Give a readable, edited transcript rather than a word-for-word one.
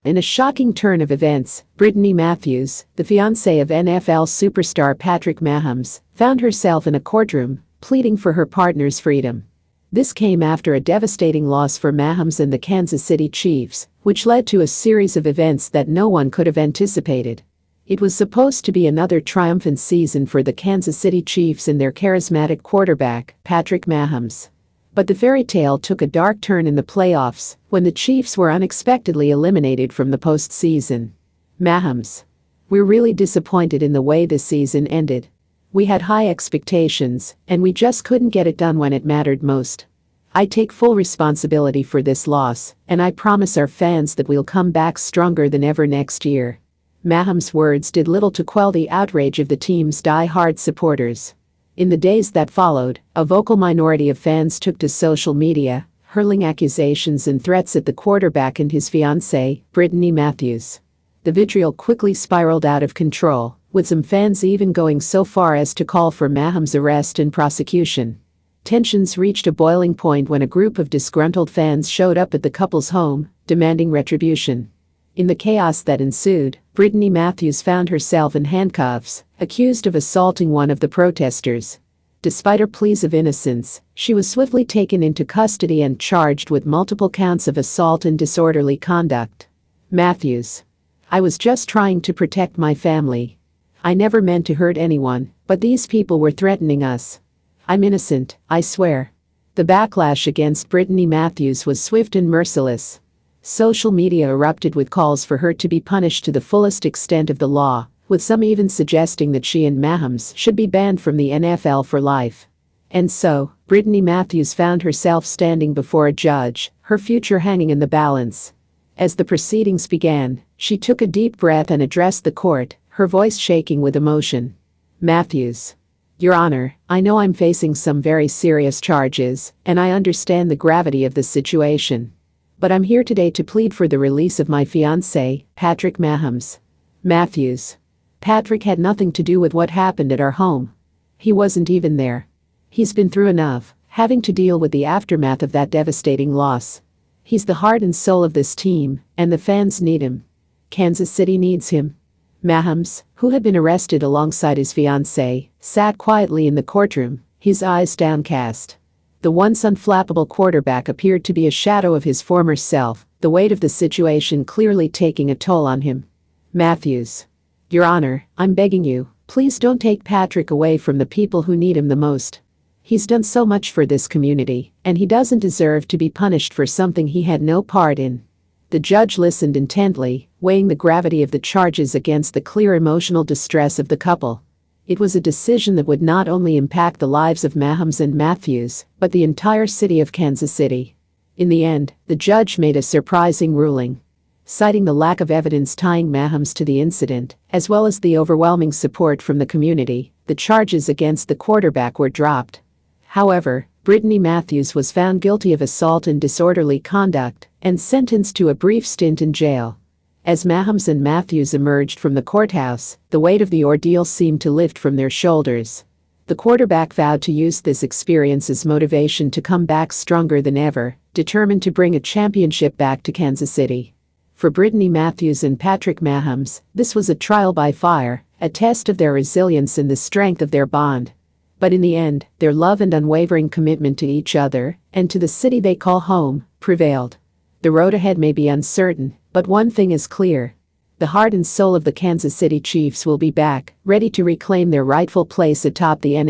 In a shocking turn of events, Brittany Matthews, the fiancée of NFL superstar Patrick Mahomes, found herself in a courtroom, pleading for her partner's freedom. This came after a devastating loss for Mahomes and the Kansas City Chiefs, which led to a series of events that no one could have anticipated. It was supposed to be another triumphant season for the Kansas City Chiefs and their charismatic quarterback, Patrick Mahomes. But the fairy tale took a dark turn in the playoffs when the Chiefs were unexpectedly eliminated from the postseason. Mahomes. We're really disappointed in the way this season ended. We had high expectations, and we just couldn't get it done when it mattered most. I take full responsibility for this loss, and I promise our fans that we'll come back stronger than ever next year. Mahomes' words did little to quell the outrage of the team's die-hard supporters. In the days that followed, a vocal minority of fans took to social media, hurling accusations and threats at the quarterback and his fiancée, Brittany Matthews. The vitriol quickly spiraled out of control, with some fans even going so far as to call for Mahomes' arrest and prosecution. Tensions reached a boiling point when a group of disgruntled fans showed up at the couple's home, demanding retribution. In the chaos that ensued, Brittany Matthews found herself in handcuffs, accused of assaulting one of the protesters. Despite her pleas of innocence, she was swiftly taken into custody and charged with multiple counts of assault and disorderly conduct. Matthews. I was just trying to protect my family. I never meant to hurt anyone, but these people were threatening us. I'm innocent, I swear. The backlash against Brittany Matthews was swift and merciless. Social media erupted with calls for her to be punished to the fullest extent of the law, with some even suggesting that she and Mahomes should be banned from the NFL for life. And so, Brittany Matthews found herself standing before a judge, her future hanging in the balance. As the proceedings began, she took a deep breath and addressed the court, her voice shaking with emotion. Matthews. Your Honor, I know I'm facing some very serious charges, and I understand the gravity of the situation. But I'm here today to plead for the release of my fiancé, Patrick Mahomes. Matthews. Patrick had nothing to do with what happened at our home. He wasn't even there. He's been through enough, having to deal with the aftermath of that devastating loss. He's the heart and soul of this team, and the fans need him. Kansas City needs him. Mahomes, who had been arrested alongside his fiancée, sat quietly in the courtroom, his eyes downcast. The once unflappable quarterback appeared to be a shadow of his former self, the weight of the situation clearly taking a toll on him. Matthews. Your Honor, I'm begging you, please don't take Patrick away from the people who need him the most. He's done so much for this community, and he doesn't deserve to be punished for something he had no part in. The judge listened intently, weighing the gravity of the charges against the clear emotional distress of the couple. It was a decision that would not only impact the lives of Mahomes and Matthews, but the entire city of Kansas City. In the end, the judge made a surprising ruling. Citing the lack of evidence tying Mahomes to the incident, as well as the overwhelming support from the community, the charges against the quarterback were dropped. However, Brittany Matthews was found guilty of assault and disorderly conduct, and sentenced to a brief stint in jail. As Mahomes and Matthews emerged from the courthouse, the weight of the ordeal seemed to lift from their shoulders. The quarterback vowed to use this experience as motivation to come back stronger than ever, determined to bring a championship back to Kansas City. For Brittany Matthews and Patrick Mahomes, this was a trial by fire, a test of their resilience and the strength of their bond. But in the end, their love and unwavering commitment to each other, and to the city they call home, prevailed. The road ahead may be uncertain, but one thing is clear. The heart and soul of the Kansas City Chiefs will be back, ready to reclaim their rightful place atop the NFL.